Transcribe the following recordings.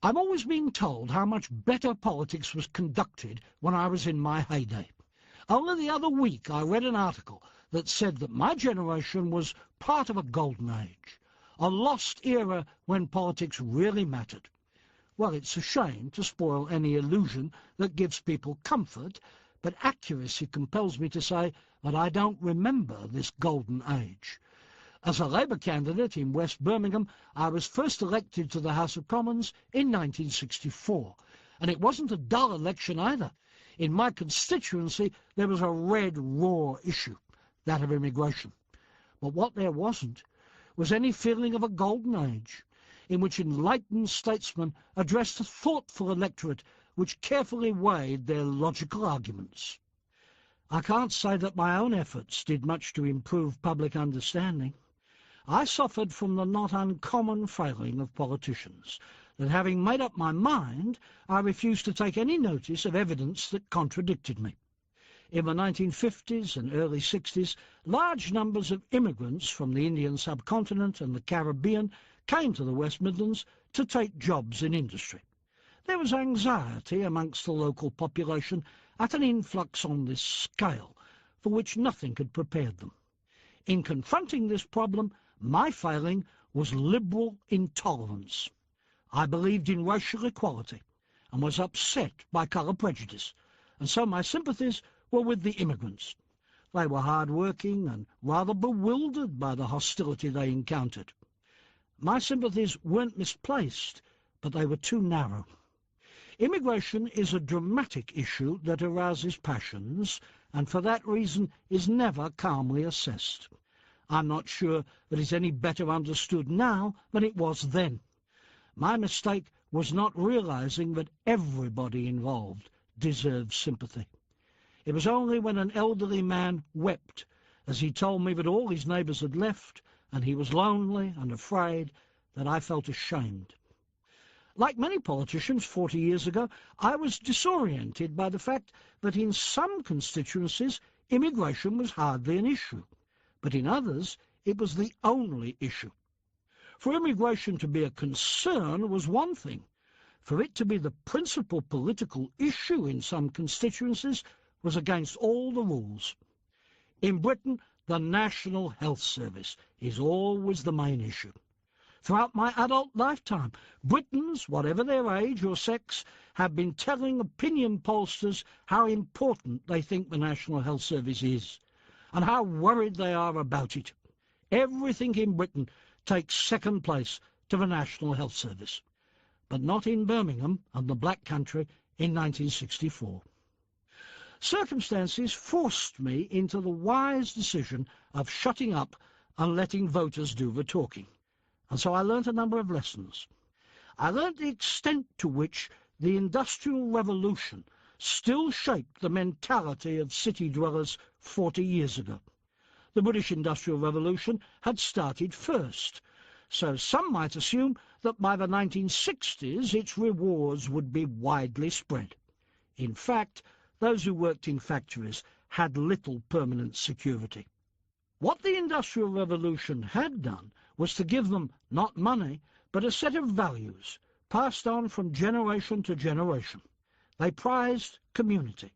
I've always been told how much better politics was conducted when I was in my heyday. Only the other week I read an article that said that my generation was part of a golden age, a lost era when politics really mattered. Well, it's a shame to spoil any illusion that gives people comfort, but accuracy compels me to say that I don't remember this golden age. As a Labour candidate in West Birmingham, I was first elected to the House of Commons in 1964, and it wasn't a dull election either. In my constituency, there was a red, raw issue, that of immigration. But what there wasn't was any feeling of a golden age, in which enlightened statesmen addressed a thoughtful electorate which carefully weighed their logical arguments. I can't say that my own efforts did much to improve public understanding. I suffered from the not uncommon failing of politicians, that having made up my mind, I refused to take any notice of evidence that contradicted me. In the 1950s and early 60s, large numbers of immigrants from the Indian subcontinent and the Caribbean came to the West Midlands to take jobs in industry. There was anxiety amongst the local population at an influx on this scale, for which nothing had prepared them. In confronting this problem, my failing was liberal intolerance. I believed in racial equality and was upset by colour prejudice, and so my sympathies were with the immigrants. They were hard-working and rather bewildered by the hostility they encountered. My sympathies weren't misplaced, but they were too narrow. Immigration is a dramatic issue that arouses passions, and for that reason is never calmly assessed. I'm not sure that it's any better understood now than it was then. My mistake was not realizing that everybody involved deserves sympathy. It was only when an elderly man wept as he told me that all his neighbours had left and he was lonely and afraid that I felt ashamed. Like many politicians 40 years ago, I was disoriented by the fact that in some constituencies immigration was hardly an issue, but in others it was the only issue. For immigration to be a concern was one thing. For it to be the principal political issue in some constituencies was against all the rules. In Britain, the National Health Service is always the main issue. Throughout my adult lifetime, Britons, whatever their age or sex, have been telling opinion pollsters how important they think the National Health Service is, and how worried they are about it. Everything in Britain takes second place to the National Health Service, but not in Birmingham and the Black Country in 1964. Circumstances forced me into the wise decision of shutting up and letting voters do the talking, and so I learnt a number of lessons. I learnt the extent to which the Industrial Revolution still shaped the mentality of city dwellers 40 years ago. The British Industrial Revolution had started first, so some might assume that by the 1960s its rewards would be widely spread. In fact, those who worked in factories had little permanent security. What the Industrial Revolution had done was to give them not money, but a set of values passed on from generation to generation. They prized community.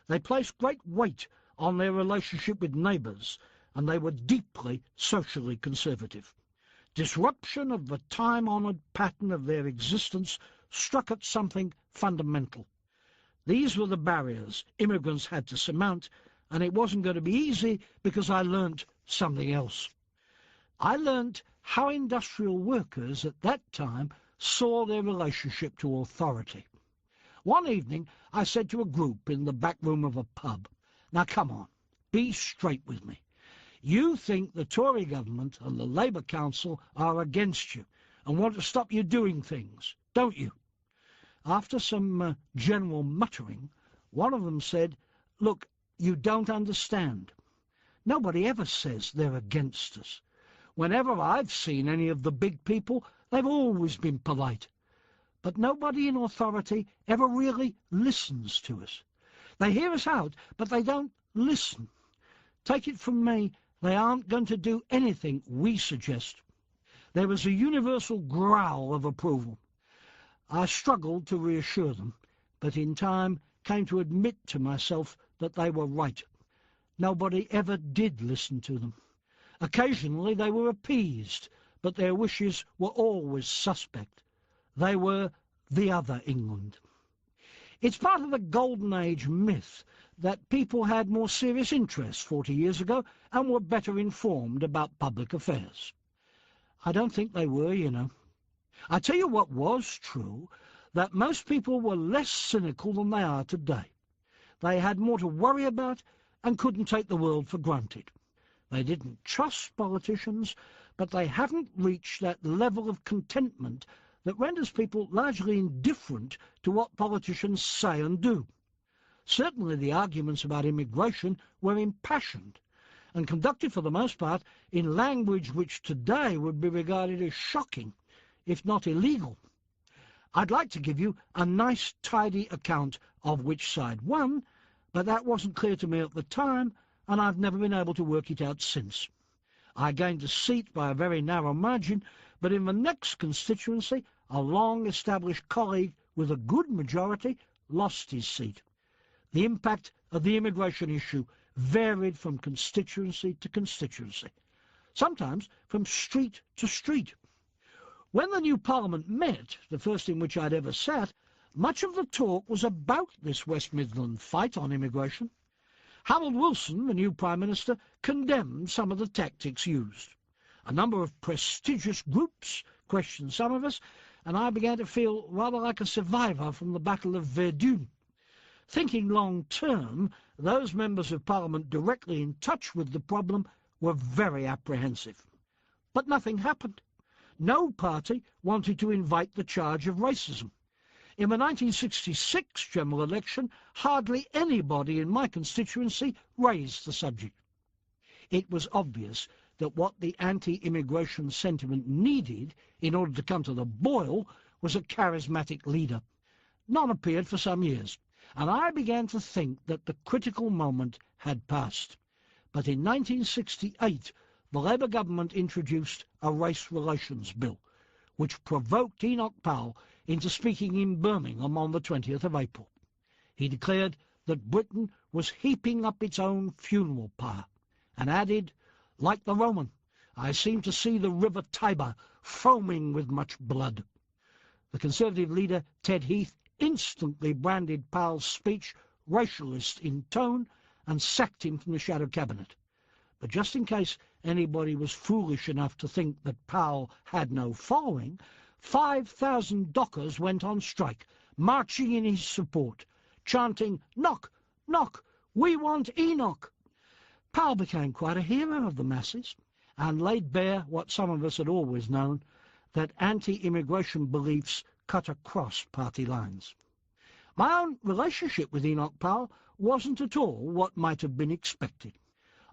They placed great weight on their relationship with neighbours, and they were deeply socially conservative. Disruption of the time-honoured pattern of their existence struck at something fundamental. These were the barriers immigrants had to surmount, and it wasn't going to be easy because I learnt something else. I learnt how industrial workers at that time saw their relationship to authority. One evening I said to a group in the back room of a pub, "Now come on, be straight with me. You think the Tory government and the Labour Council are against you and want to stop you doing things, don't you?" After some general muttering, one of them said, "Look, you don't understand. Nobody ever says they're against us. Whenever I've seen any of the big people, they've always been polite. But nobody in authority ever really listens to us. They hear us out, but they don't listen. Take it from me, they aren't going to do anything we suggest." There was a universal growl of approval. I struggled to reassure them, but in time came to admit to myself that they were right. Nobody ever did listen to them. Occasionally they were appeased, but their wishes were always suspect. They were the other England. It's part of the Golden Age myth that people had more serious interests 40 years ago and were better informed about public affairs. I don't think they were, you know. I tell you what was true, that most people were less cynical than they are today. They had more to worry about and couldn't take the world for granted. They didn't trust politicians, but they hadn't reached that level of contentment that renders people largely indifferent to what politicians say and do. Certainly the arguments about immigration were impassioned and conducted for the most part in language which today would be regarded as shocking, if not illegal. I'd like to give you a nice, tidy account of which side won, but that wasn't clear to me at the time, and I've never been able to work it out since. I gained a seat by a very narrow margin, but in the next constituency, a long-established colleague with a good majority lost his seat. The impact of the immigration issue varied from constituency to constituency, sometimes from street to street. When the new Parliament met, the first in which I'd ever sat, much of the talk was about this West Midland fight on immigration. Harold Wilson, the new Prime Minister, condemned some of the tactics used. A number of prestigious groups questioned some of us, and I began to feel rather like a survivor from the Battle of Verdun. Thinking long-term, those members of Parliament directly in touch with the problem were very apprehensive. But nothing happened. No party wanted to invite the charge of racism. In the 1966 general election, hardly anybody in my constituency raised the subject. It was obvious that what the anti-immigration sentiment needed in order to come to the boil was a charismatic leader. None appeared for some years, and I began to think that the critical moment had passed. But in 1968, the Labour government introduced a race relations bill, which provoked Enoch Powell into speaking in Birmingham on the 20th of April. He declared that Britain was heaping up its own funeral pyre, and added, "Like the Roman, I seem to see the river Tiber foaming with much blood." The Conservative leader, Ted Heath, instantly branded Powell's speech racialist in tone and sacked him from the Shadow Cabinet. But just in case anybody was foolish enough to think that Powell had no following, 5,000 dockers went on strike, marching in his support, chanting, "Knock, knock, we want Enoch." Powell became quite a hero of the masses and laid bare what some of us had always known, that anti-immigration beliefs cut across party lines. My own relationship with Enoch Powell wasn't at all what might have been expected.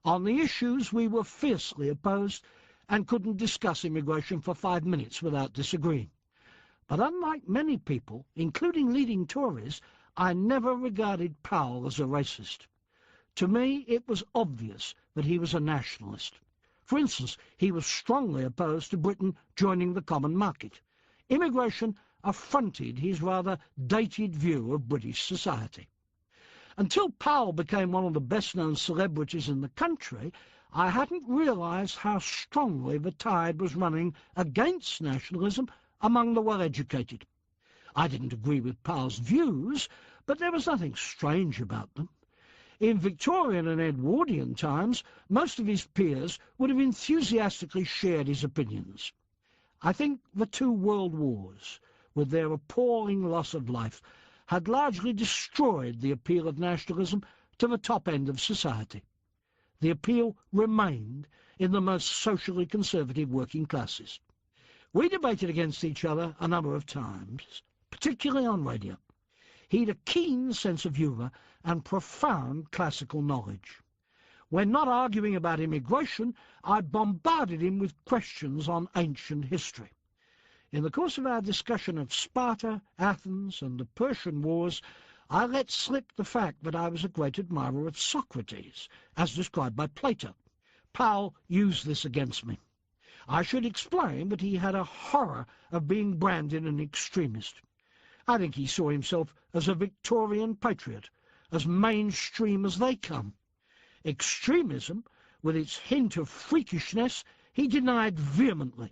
On the issues we were fiercely opposed and couldn't discuss immigration for 5 minutes without disagreeing. But unlike many people, including leading Tories, I never regarded Powell as a racist. To me, it was obvious that he was a nationalist. For instance, he was strongly opposed to Britain joining the common market. Immigration affronted his rather dated view of British society. Until Powell became one of the best-known celebrities in the country, I hadn't realised how strongly the tide was running against nationalism among the well-educated. I didn't agree with Powell's views, but there was nothing strange about them. In Victorian and Edwardian times, most of his peers would have enthusiastically shared his opinions. I think the 2 world wars, with their appalling loss of life, had largely destroyed the appeal of nationalism to the top end of society. The appeal remained in the most socially conservative working classes. We debated against each other a number of times, particularly on radio. He'd a keen sense of humour and profound classical knowledge. When not arguing about immigration, I bombarded him with questions on ancient history. In the course of our discussion of Sparta, Athens, and the Persian Wars, I let slip the fact that I was a great admirer of Socrates, as described by Plato. Powell used this against me. I should explain that he had a horror of being branded an extremist. I think he saw himself as a Victorian patriot, as mainstream as they come. Extremism, with its hint of freakishness, he denied vehemently.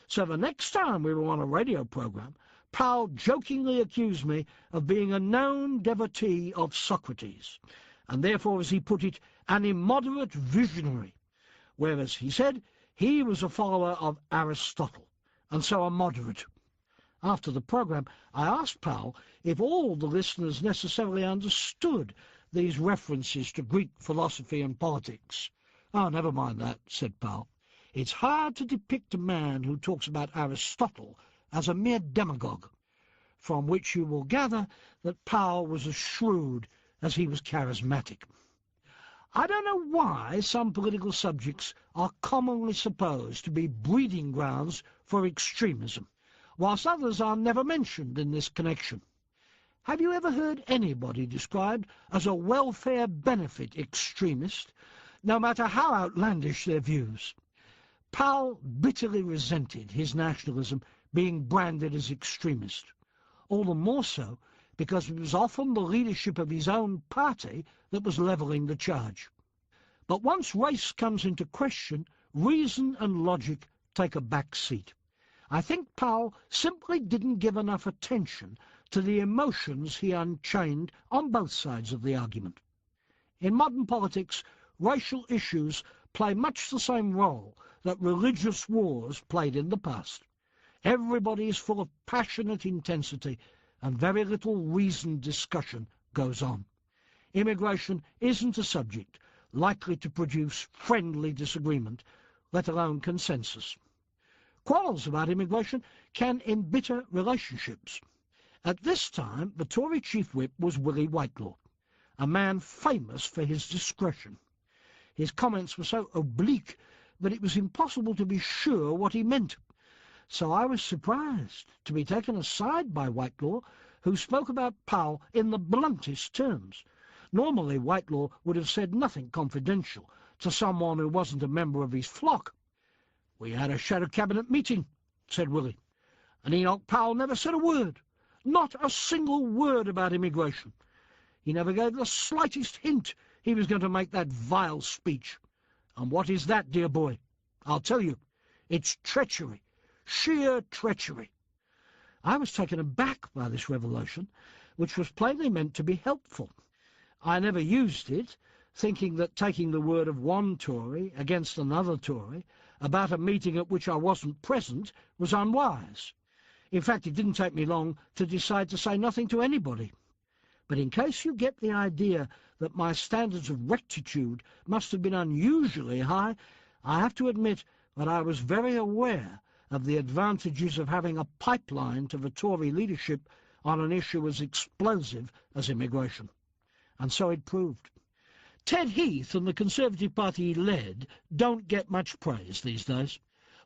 So the next time we were on a radio programme, Powell jokingly accused me of being a known devotee of Socrates, and therefore, as he put it, an immoderate visionary, whereas, he said, he was a follower of Aristotle, and so a moderate. After the programme, I asked Powell if all the listeners necessarily understood these references to Greek philosophy and politics. "Oh, never mind that," said Powell. "It's hard to depict a man who talks about Aristotle as a mere demagogue," from which you will gather that Powell was as shrewd as he was charismatic. I don't know why some political subjects are commonly supposed to be breeding grounds for extremism, whilst others are never mentioned in this connection. Have you ever heard anybody described as a welfare benefit extremist, no matter how outlandish their views? Powell bitterly resented his nationalism being branded as extremist, all the more so because it was often the leadership of his own party that was levelling the charge. But once race comes into question, reason and logic take a back seat. I think Powell simply didn't give enough attention to the emotions he unchained on both sides of the argument. In modern politics, racial issues play much the same role that religious wars played in the past. Everybody is full of passionate intensity, and very little reasoned discussion goes on. Immigration isn't a subject likely to produce friendly disagreement, let alone consensus. Quarrels about immigration can embitter relationships. At this time, the Tory Chief Whip was Willie Whitelaw, a man famous for his discretion. His comments were so oblique that it was impossible to be sure what he meant. So I was surprised to be taken aside by Whitelaw, who spoke about Powell in the bluntest terms. Normally, Whitelaw would have said nothing confidential to someone who wasn't a member of his flock. "We had a shadow cabinet meeting," said Willie, "and Enoch Powell never said a word, not a single word about immigration. He never gave the slightest hint he was going to make that vile speech. And what is that, dear boy? I'll tell you. It's treachery. Sheer treachery." I was taken aback by this revelation, which was plainly meant to be helpful. I never used it, thinking that taking the word of one Tory against another Tory about a meeting at which I wasn't present was unwise. In fact, it didn't take me long to decide to say nothing to anybody. But in case you get the idea that my standards of rectitude must have been unusually high, I have to admit that I was very aware of the advantages of having a pipeline to the Tory leadership on an issue as explosive as immigration. And so it proved. Ted Heath and the Conservative Party he led don't get much praise these days.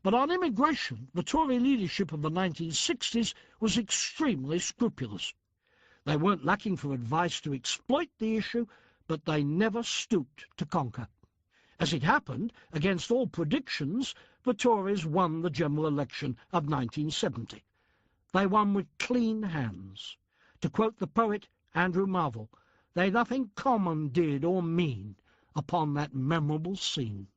But on immigration, the Tory leadership of the 1960s was extremely scrupulous. They weren't lacking for advice to exploit the issue, but they never stooped to conquer. As it happened, against all predictions, the Tories won the general election of 1970. They won with clean hands. To quote the poet Andrew Marvell, "They nothing common did or mean upon that memorable scene."